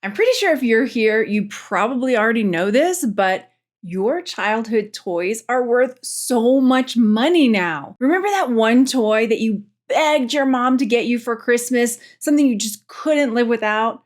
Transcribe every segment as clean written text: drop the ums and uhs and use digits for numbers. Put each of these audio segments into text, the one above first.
I'm pretty sure if you're here, you probably already know this, but your childhood toys are worth so much money now. Remember that one toy that you begged your mom to get you for Christmas, something you just couldn't live without?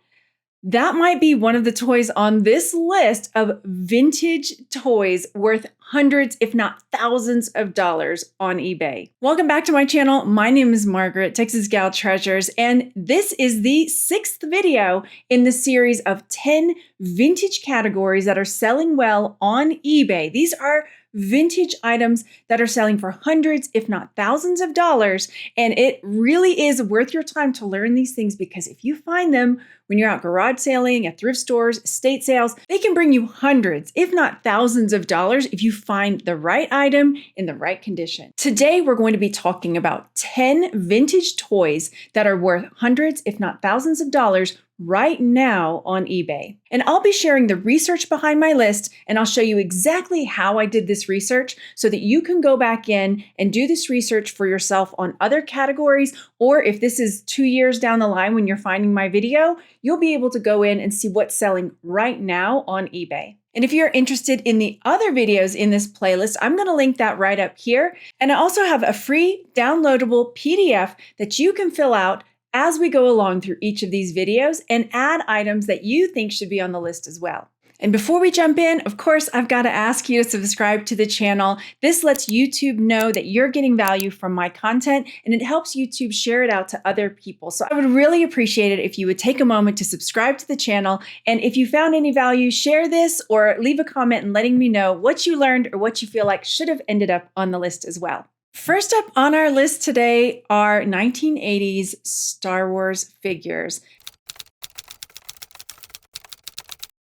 That might be one of the toys on this list of vintage toys worth hundreds, if not thousands of dollars on eBay. Welcome back to my channel. My name is Margaret, Texas Gal Treasures, and this is the 6th video in the series of 10 vintage categories that are selling well on eBay. These are vintage items that are selling for hundreds, if not thousands of dollars. And it really is worth your time to learn these things because if you find them when you're out garage sailing, at thrift stores, estate sales, they can bring you hundreds, if not thousands of dollars if you find the right item in the right condition. Today, we're going to be talking about 10 vintage toys that are worth hundreds, if not thousands of dollars right now on eBay. And I'll be sharing the research behind my list, and I'll show you exactly how I did this research so that you can go back in and do this research for yourself on other categories, or if this is 2 years down the line when you're finding my video, you'll be able to go in and see what's selling right now on eBay. And if you're interested in the other videos in this playlist, I'm going to link that right up here. And I also have a free downloadable PDF that you can fill out as we go along through each of these videos and add items that you think should be on the list as well. And before we jump in, of course, I've got to ask you to subscribe to the channel. This lets YouTube know that you're getting value from my content, and it helps YouTube share it out to other people. So I would really appreciate it if you would take a moment to subscribe to the channel. And if you found any value, share this or leave a comment and letting me know what you learned or what you feel like should have ended up on the list as well. First up on our list today are 1980s Star Wars figures.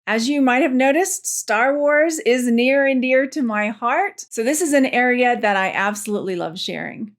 As you might have noticed, Star Wars is near and dear to my heart, so this is an area that I absolutely love sharing.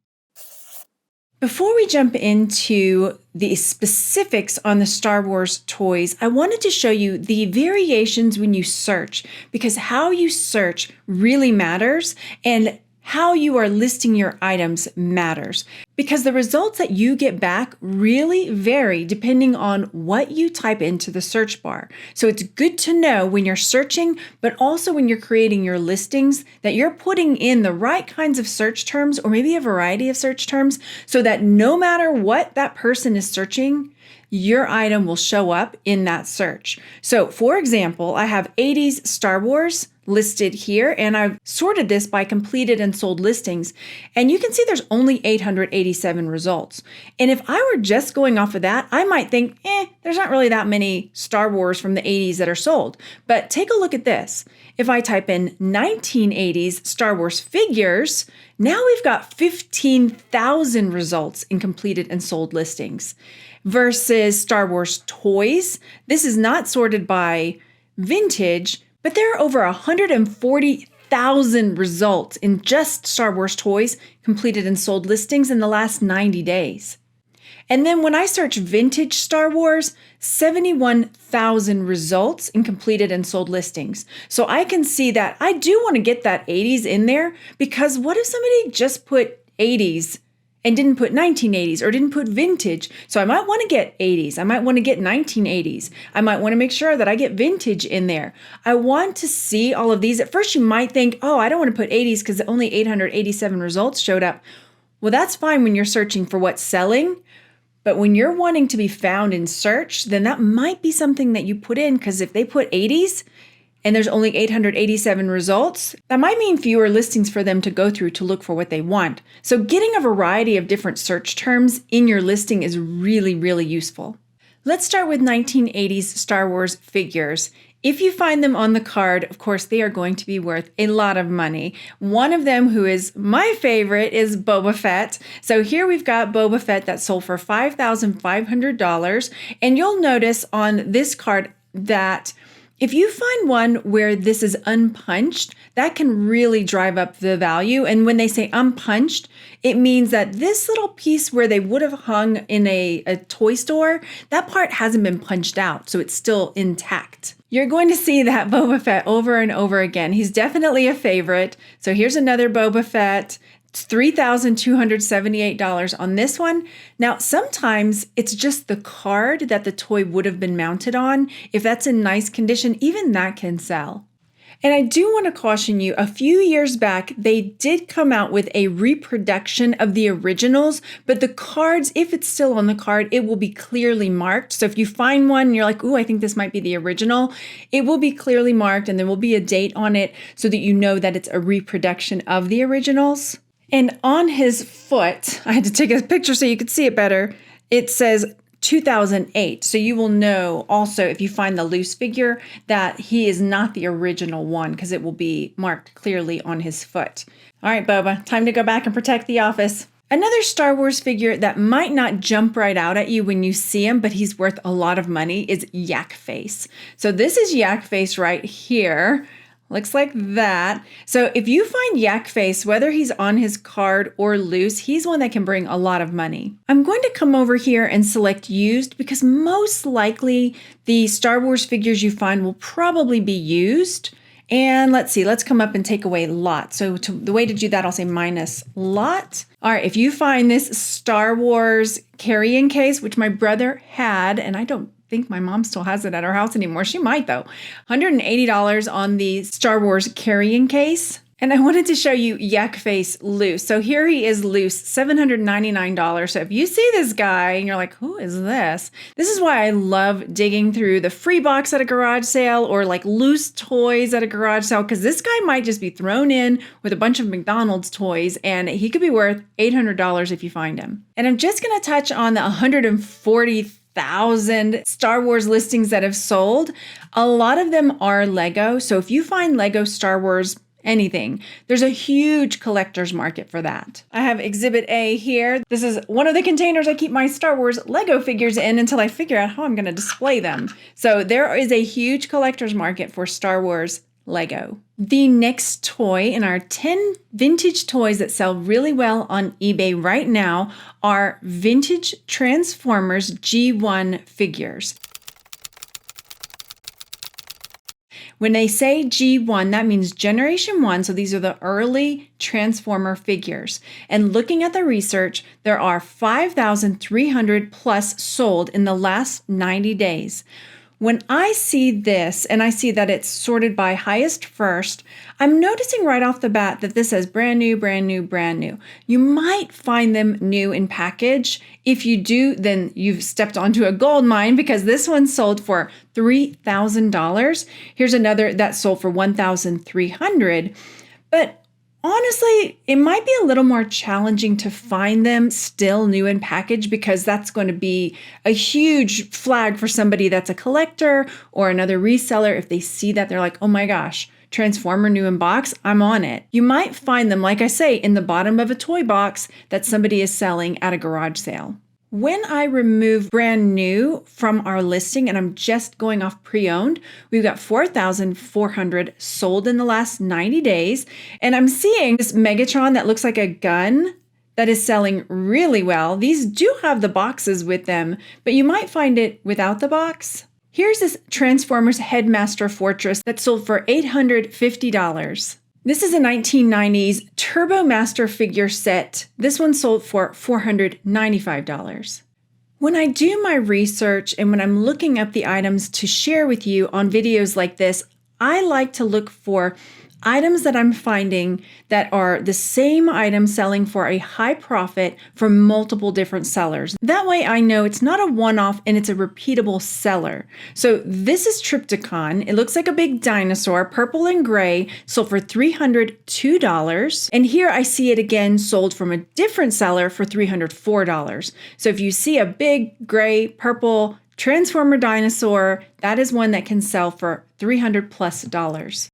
Before we jump into the specifics on the Star Wars toys, I wanted to show you the variations when you search, because how you search really matters, and how you are listing your items matters, because the results that you get back really vary depending on what you type into the search bar. So it's good to know when you're searching, but also when you're creating your listings, that you're putting in the right kinds of search terms or maybe a variety of search terms so that no matter what that person is searching, your item will show up in that search. So for example, I have 80s Star Wars listed here, and I've sorted this by completed and sold listings. And you can see there's only 887 results. And if I were just going off of that, I might think, there's not really that many Star Wars from the 80s that are sold. But take a look at this. If I type in 1980s Star Wars figures, now we've got 15,000 results in completed and sold listings. Versus Star Wars toys, this is not sorted by vintage, but there are over 140,000 results in just Star Wars toys completed and sold listings in the last 90 days. And then when I search vintage Star Wars, 71,000 results in completed and sold listings. So I can see that I do want to get that 80s in there, because what if somebody just put 80s and didn't put 1980s or didn't put vintage? So I might want to get 80s. I might want to get 1980s. I might want to make sure that I get vintage in there. I want to see all of these. At first you might think, oh, I don't want to put 80s because only 887 results showed up. Well, that's fine when you're searching for what's selling. But when you're wanting to be found in search, then that might be something that you put in, because if they put 80s and there's only 887 results, that might mean fewer listings for them to go through to look for what they want. So getting a variety of different search terms in your listing is really, really useful. Let's start with 1980s Star Wars figures. If you find them on the card, of course, they are going to be worth a lot of money. One of them, who is my favorite, is Boba Fett. So here we've got Boba Fett that sold for $5,500. And you'll notice on this card that if you find one where this is unpunched, that can really drive up the value. And when they say unpunched, it means that this little piece where they would have hung in a toy store, that part hasn't been punched out, so it's still intact. You're going to see that Boba Fett over and over again. He's definitely a favorite. So here's another Boba Fett. It's $3,278 on this one. Now, sometimes it's just the card that the toy would have been mounted on. If that's in nice condition, even that can sell. And I do want to caution you, a few years back, they did come out with a reproduction of the originals, but the cards, if it's still on the card, it will be clearly marked. So if you find one and you're like, ooh, I think this might be the original, it will be clearly marked and there will be a date on it so that you know that it's a reproduction of the originals. And on his foot, I had to take a picture so you could see it better, it says 2008. So you will know also if you find the loose figure that he is not the original one because it will be marked clearly on his foot. All right, Boba, time to go back and protect the office. Another Star Wars figure that might not jump right out at you when you see him, but he's worth a lot of money is Yak Face. So this is Yak Face right here. Looks like that. So if you find Yak Face, whether he's on his card or loose, he's one that can bring a lot of money. I'm going to come over here and select used because most likely the Star Wars figures you find will probably be used. And let's see, let's come up and take away lot. So the way to do that, I'll say minus lot. All right, if you find this Star Wars carrying case, which my brother had, and I don't think my mom still has it at our house anymore. She might though. $180 on the Star Wars carrying case. And I wanted to show you Yak Face loose. So here he is loose, $799. So if you see this guy and you're like, who is this? This is why I love digging through the free box at a garage sale or like loose toys at a garage sale, because this guy might just be thrown in with a bunch of McDonald's toys and he could be worth $800 if you find him. And I'm just going to touch on the 140,000 Star Wars listings that have sold. A lot of them are Lego. So if you find Lego Star Wars anything, there's a huge collector's market for that. I have Exhibit A here. This is one of the containers I keep my Star Wars Lego figures in until I figure out how I'm going to display them. So there is a huge collector's market for Star Wars Lego. The next toy in our 10 vintage toys that sell really well on eBay right now are vintage Transformers G1 figures. When they say G1, that means Generation 1, so these are the early Transformer figures. And looking at the research, there are 5,300 plus sold in the last 90 days. When I see this and I see that it's sorted by highest first, I'm noticing right off the bat that this says brand new, brand new, brand new. You might find them new in package. If you do, then you've stepped onto a gold mine because this one sold for $3,000. Here's another that sold for $1,300. But honestly, it might be a little more challenging to find them still new in package because that's going to be a huge flag for somebody that's a collector or another reseller. If they see that, they're like, oh my gosh, Transformer new in box, I'm on it. You might find them, like I say, in the bottom of a toy box that somebody is selling at a garage sale. When I remove brand new from our listing and I'm just going off pre-owned, we've got 4,400 sold in the last 90 days. And I'm seeing this Megatron that looks like a gun that is selling really well. These do have the boxes with them, but you might find it without the box. Here's this Transformers Headmaster Fortress that sold for $850. This is a 1990s Turbo Master figure set. This one sold for $495. When I do my research and when I'm looking up the items to share with you on videos like this, I like to look for items that I'm finding that are the same item selling for a high profit from multiple different sellers. That way I know it's not a one-off and it's a repeatable seller. So this is Trypticon. It looks like a big dinosaur, purple and gray, sold for $302. And here I see it again sold from a different seller for $304. So if you see a big gray, purple Transformer dinosaur, that is one that can sell for $300+.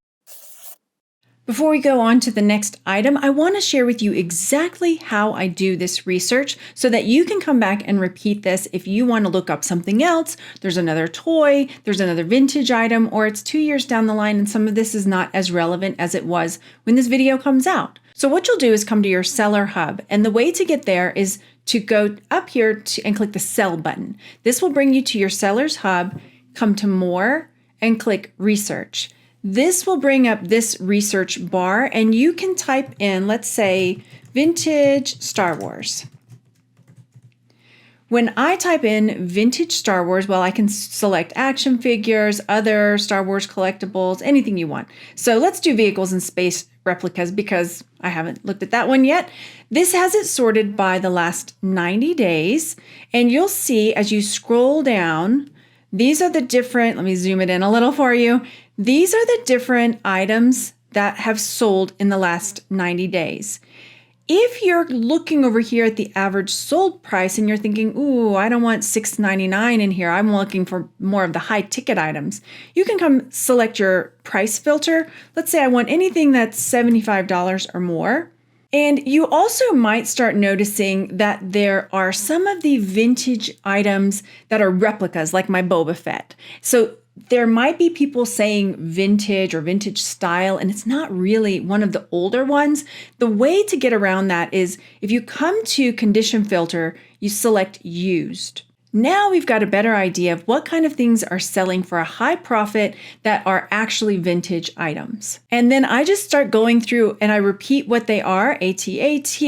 Before we go on to the next item, I want to share with you exactly how I do this research so that you can come back and repeat this if you want to look up something else, there's another toy, there's another vintage item, or it's 2 years down the line and some of this is not as relevant as it was when this video comes out. So what you'll do is come to your seller hub, and the way to get there is to go up here and click the sell button. This will bring you to your seller's hub, come to more, and click research. This will bring up this research bar and you can type in, let's say, vintage Star Wars. When I type in vintage Star Wars, well, I can select action figures, other Star Wars collectibles, anything you want. So let's do vehicles and space replicas because I haven't looked at that one yet. This has it sorted by the last 90 days. And you'll see as you scroll down, these are the different, let me zoom it in a little for you. These are the different items that have sold in the last 90 days. If you're looking over here at the average sold price and you're thinking, ooh, I don't want $6.99 in here, I'm looking for more of the high ticket items, you can come select your price filter. Let's say I want anything that's $75 or more. And you also might start noticing that there are some of the vintage items that are replicas, like my Boba Fett. So there might be people saying vintage or vintage style, and it's not really one of the older ones. The way to get around that is if you come to condition filter, you select used. Now we've got a better idea of what kind of things are selling for a high profit that are actually vintage items. And then I just start going through and I repeat what they are, AT-AT,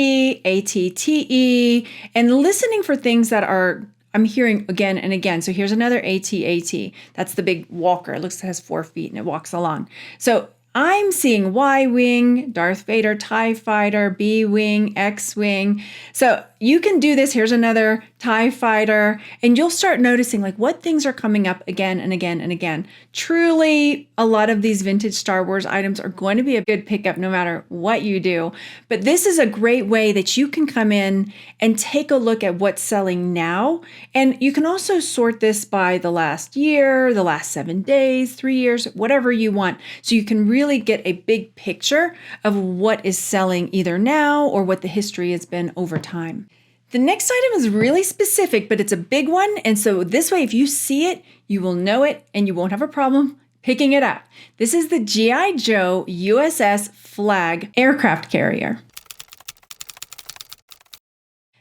ATTE, and listening for things that I'm hearing again and again. So here's another AT-AT. That's the big walker. It looks like it has 4 feet and it walks along. So I'm seeing Y-Wing, Darth Vader, TIE Fighter, B-Wing, X-Wing. So you can do this. Here's another TIE Fighter. And you'll start noticing like what things are coming up again and again and again. Truly, a lot of these vintage Star Wars items are going to be a good pickup no matter what you do. But this is a great way that you can come in and take a look at what's selling now. And you can also sort this by the last year, the last 7 days, 3 years, whatever you want. So you can really get a big picture of what is selling either now or what the history has been over time. The next item is really specific, but it's a big one. And so this way, if you see it, you will know it and you won't have a problem picking it up. This is the G.I. Joe USS Flagg aircraft carrier.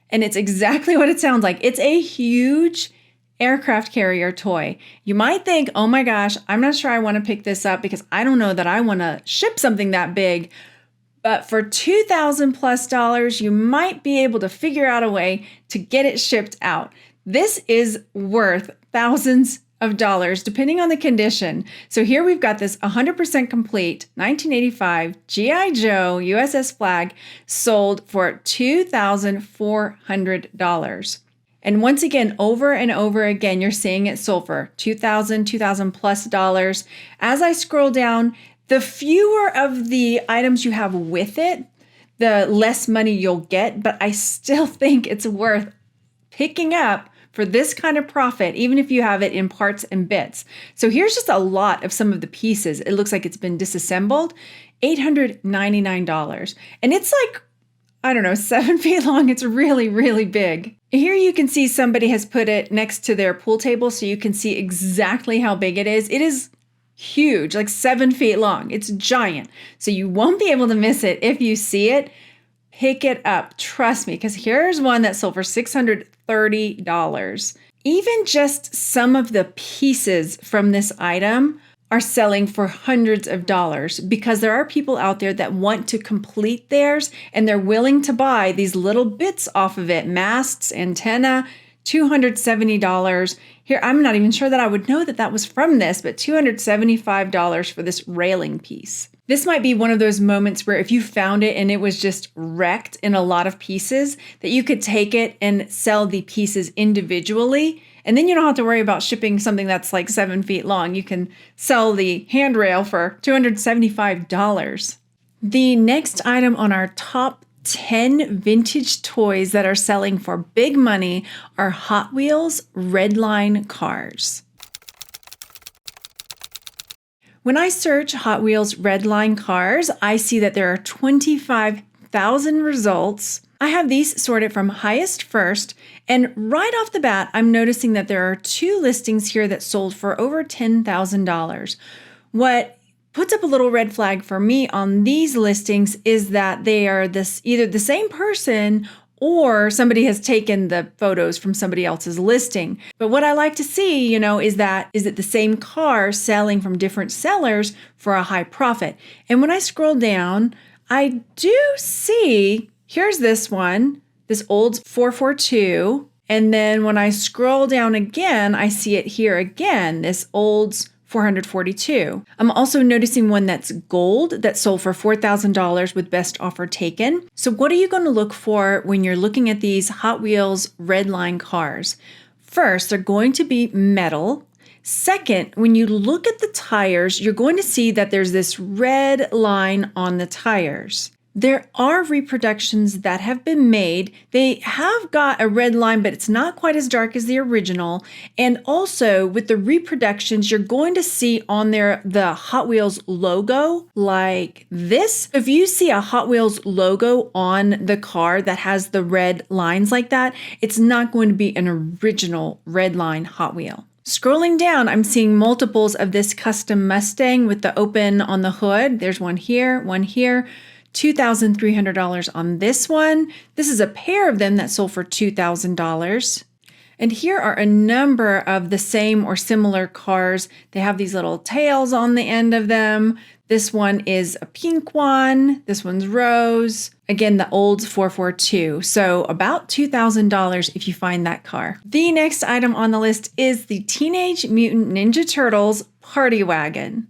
And it's exactly what it sounds like. It's a huge aircraft carrier toy. You might think, oh my gosh, I'm not sure I want to pick this up because I don't know that I want to ship something that big. But for $2,000 plus, you might be able to figure out a way to get it shipped out. This is worth thousands of dollars, depending on the condition. So here we've got this 100% complete 1985 G.I. Joe USS Flagg sold for $2,400. And once again, over and over again, you're seeing it sold for $2,000 plus. As I scroll down, the fewer of the items you have with it, the less money you'll get. But I still think it's worth picking up for this kind of profit, even if you have it in parts and bits. So here's just a lot of some of the pieces. It looks like it's been disassembled, $899. And it's like, I don't know, 7 feet long. It's really, really big. Here you can see somebody has put it next to their pool table so you can see exactly how big it is. It is huge, like 7 feet long. It's giant. So you won't be able to miss it if you see it. Pick it up. Trust me, because here's one that sold for $630. Even just some of the pieces from this item are selling for hundreds of dollars because there are people out there that want to complete theirs and they're willing to buy these little bits off of it, masks, antenna, $270. Here, I'm not even sure that I would know that that was from this, but $275 for this railing piece. This might be one of those moments where if you found it and it was just wrecked in a lot of pieces, that you could take it and sell the pieces individually. And then you don't have to worry about shipping something that's like 7 feet long. You can sell the handrail for $275. The next item on our top 10 vintage toys that are selling for big money are Hot Wheels Redline cars. When I search Hot Wheels Redline cars, I see that there are 25,000 results. I have these sorted from highest first, and right off the bat, I'm noticing that there are 2 listings here that sold for over $10,000. What puts up a little red flag for me on these listings is that they are either the same person or somebody has taken the photos from somebody else's listing. But what I like to see, is it the same car selling from different sellers for a high profit? And when I scroll down, I do see Here's this one, this Olds 442. And then when I scroll down again, I see it here again, this Olds 442. I'm also noticing one that's gold that sold for $4,000 with best offer taken. So what are you going to look for when you're looking at these Hot Wheels Redline cars? First, they're going to be metal. Second, when you look at the tires, you're going to see that there's this red line on the tires. There are reproductions that have been made. They have got a red line, but it's not quite as dark as the original. And also with the reproductions, you're going to see on there the Hot Wheels logo like this. If you see a Hot Wheels logo on the car that has the red lines like that, it's not going to be an original red line Hot Wheel. Scrolling down, I'm seeing multiples of this custom Mustang with the open on the hood. There's one here, $2,300 on this one. This is a pair of them that sold for $2,000. And here are a number of the same or similar cars. They have these little tails on the end of them. This one is a pink one. This one's rose. Again, the Olds 442. So about $2,000 if you find that car. The next item on the list is the Teenage Mutant Ninja Turtles Party Wagon.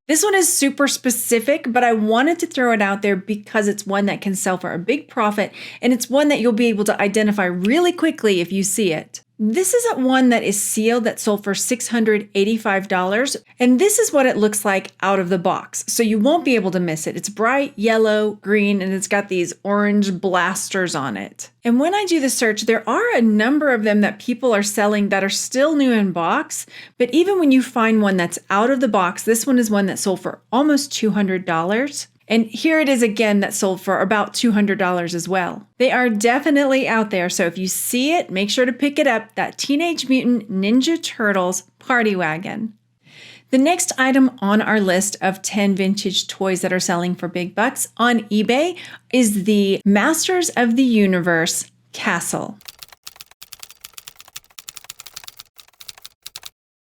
This one is super specific, but I wanted to throw it out there because it's one that can sell for a big profit, and it's one that you'll be able to identify really quickly if you see it. This is one that is sealed that sold for $685, and this is what it looks like out of the box, so you won't be able to miss it. It's bright yellow, green, and it's got these orange blasters on it. And when I do the search, there are a number of them that people are selling that are still new in box, but even when you find one that's out of the box, this one is one that sold for almost $200. And here it is again that sold for about $200 as well. They are definitely out there, so if you see it, make sure to pick it up, that Teenage Mutant Ninja Turtles Party Wagon. The next item on our list of 10 vintage toys that are selling for big bucks on eBay is the Masters of the Universe Castle.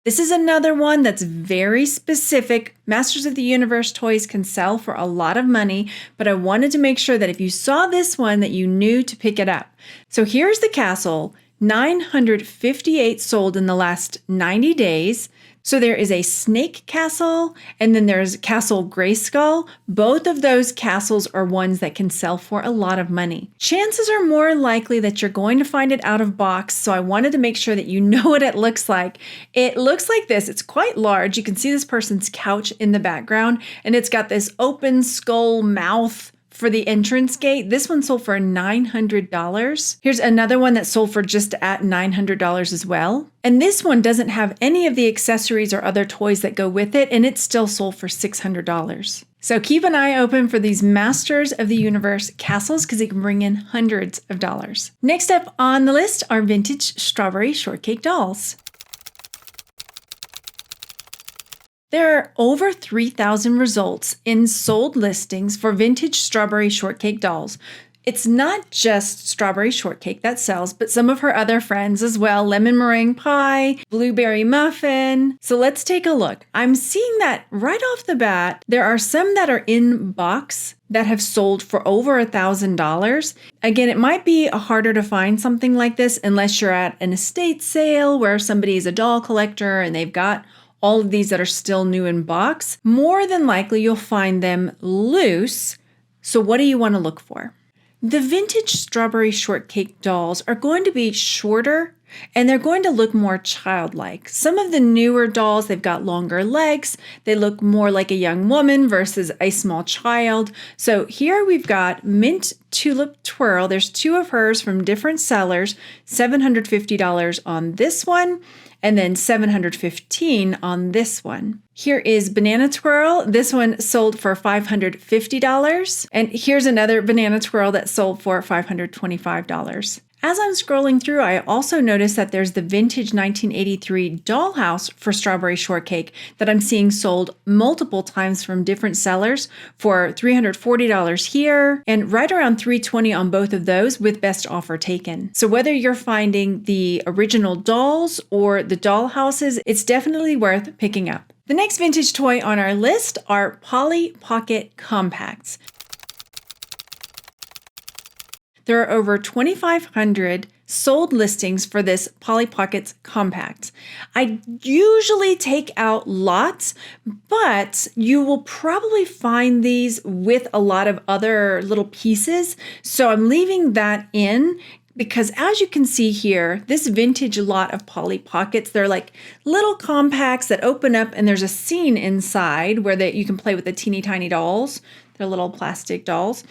This is another one that's very specific. Masters of the Universe toys can sell for a lot of money, but I wanted to make sure that if you saw this one that you knew to pick it up. So here's the castle, 958 sold in the last 90 days. So there is a snake castle, and then there's Castle Grayskull. Both of those castles are ones that can sell for a lot of money. Chances are more likely that you're going to find it out of box, so I wanted to make sure that you know what it looks like. It looks like this. It's quite large. You can see this person's couch in the background, and it's got this open skull mouth for the entrance gate. This one sold for $900. Here's another one that sold for just at $900 as well. And this one doesn't have any of the accessories or other toys that go with it, and it's still sold for $600. So keep an eye open for these Masters of the Universe castles because they can bring in hundreds of dollars. Next up on the list are vintage strawberry shortcake dolls. There are over 3,000 results in sold listings for vintage strawberry shortcake dolls. It's not just strawberry shortcake that sells, but some of her other friends as well, lemon meringue pie, blueberry muffin. So let's take a look. I'm seeing that right off the bat, there are some that are in box that have sold for over $1,000. Again, it might be harder to find something like this unless you're at an estate sale where somebody is a doll collector and they've got all of these that are still new in box. More than likely, you'll find them loose. So what do you want to look for? The vintage strawberry shortcake dolls are going to be shorter and they're going to look more childlike. Some of the newer dolls, they've got longer legs. They look more like a young woman versus a small child. So here we've got Mint Tulip Twirl. There's two of hers from different sellers, $750 on this one, and then $715 on this one. Here is Banana Twirl. This one sold for $550. And here's another Banana Twirl that sold for $525. As I'm scrolling through, I also noticed that there's the vintage 1983 dollhouse for strawberry shortcake that I'm seeing sold multiple times from different sellers for $340 here and right around $320 on both of those with best offer taken. So whether you're finding the original dolls or the dollhouses, it's definitely worth picking up. The next vintage toy on our list are Polly Pocket Compacts. There are over 2,500 sold listings for this Polly Pockets Compact. I usually take out lots, but you will probably find these with a lot of other little pieces. So I'm leaving that in because as you can see here, this vintage lot of Polly Pockets, they're like little compacts that open up and there's a scene inside where you can play with the teeny tiny dolls. They're little plastic dolls.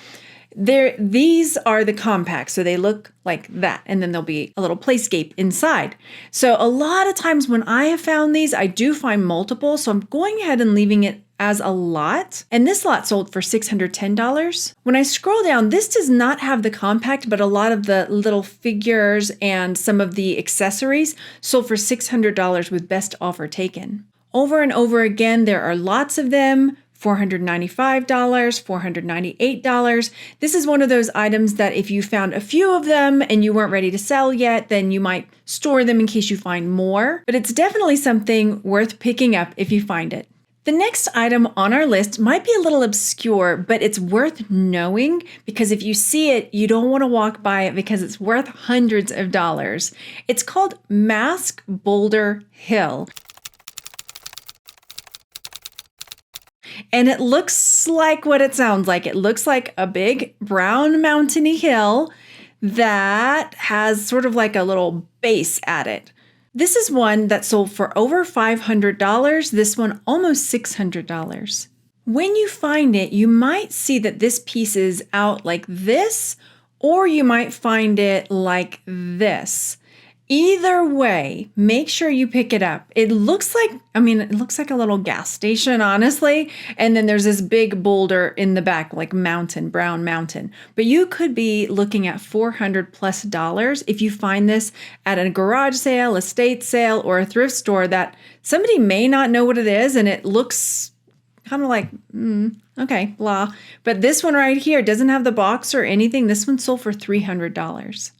These are the compacts, so they look like that, and then there'll be a little playscape inside. So a lot of times when I have found these, I do find multiple, so I'm going ahead and leaving it as a lot. And this lot sold for $610. When I scroll down, this does not have the compact, but a lot of the little figures and some of the accessories sold for $600 with best offer taken. Over and over again, there are lots of them. $495, $498. This is one of those items that if you found a few of them and you weren't ready to sell yet, then you might store them in case you find more. But it's definitely something worth picking up if you find it. The next item on our list might be a little obscure, but it's worth knowing because if you see it, you don't want to walk by it because it's worth hundreds of dollars. It's called M.A.S.K Boulder Hill. And it looks like what it sounds like. It looks like a big brown mountainy hill that has sort of like a little base at it. This is one that sold for over $500. This one almost $600. When you find it, you might see that this piece is out like this, or you might find it like this. Either way, make sure you pick it up. It looks like a little gas station, honestly. And then there's this big boulder in the back, like brown mountain. But you could be looking at $400+ if you find this at a garage sale, estate sale, or a thrift store that somebody may not know what it is. And it looks kind of like, okay, blah. But this one right here doesn't have the box or anything. This one sold for $300.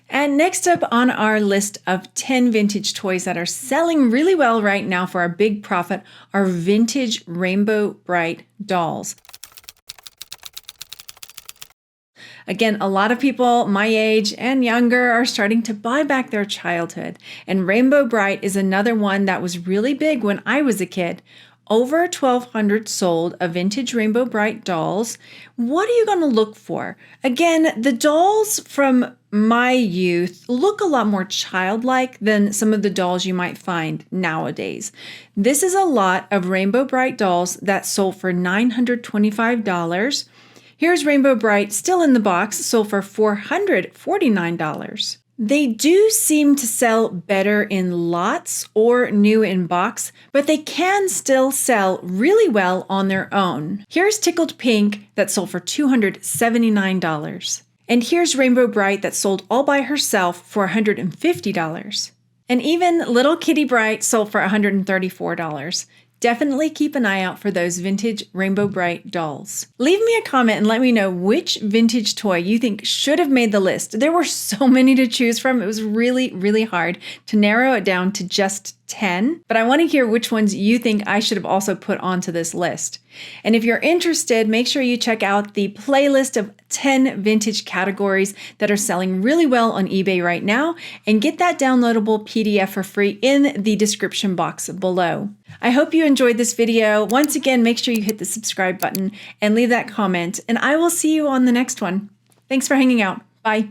And next up on our list of 10 vintage toys that are selling really well right now for our big profit are vintage Rainbow Brite dolls. Again, a lot of people my age and younger are starting to buy back their childhood. And Rainbow Brite is another one that was really big when I was a kid. Over 1,200 sold of vintage Rainbow Brite dolls. What are you going to look for? Again, the dolls from my youth look a lot more childlike than some of the dolls you might find nowadays. This is a lot of Rainbow Brite dolls that sold for $925. Here's Rainbow Brite still in the box, sold for $449. They do seem to sell better in lots or new in box, but they can still sell really well on their own. Here's Tickled Pink that sold for $279. And here's Rainbow Brite that sold all by herself for $150. And even Little Kitty Brite sold for $134. Definitely keep an eye out for those vintage Rainbow Brite dolls. Leave me a comment and let me know which vintage toy you think should have made the list. There were so many to choose from. It was really, really hard to narrow it down to just 10, but I want to hear which ones you think I should have also put onto this list. And if you're interested, make sure you check out the playlist of 10 vintage categories that are selling really well on eBay right now and get that downloadable PDF for free in the description box below. I hope you enjoyed this video. Once again, make sure you hit the subscribe button and leave that comment, and I will see you on the next one. Thanks for hanging out. Bye.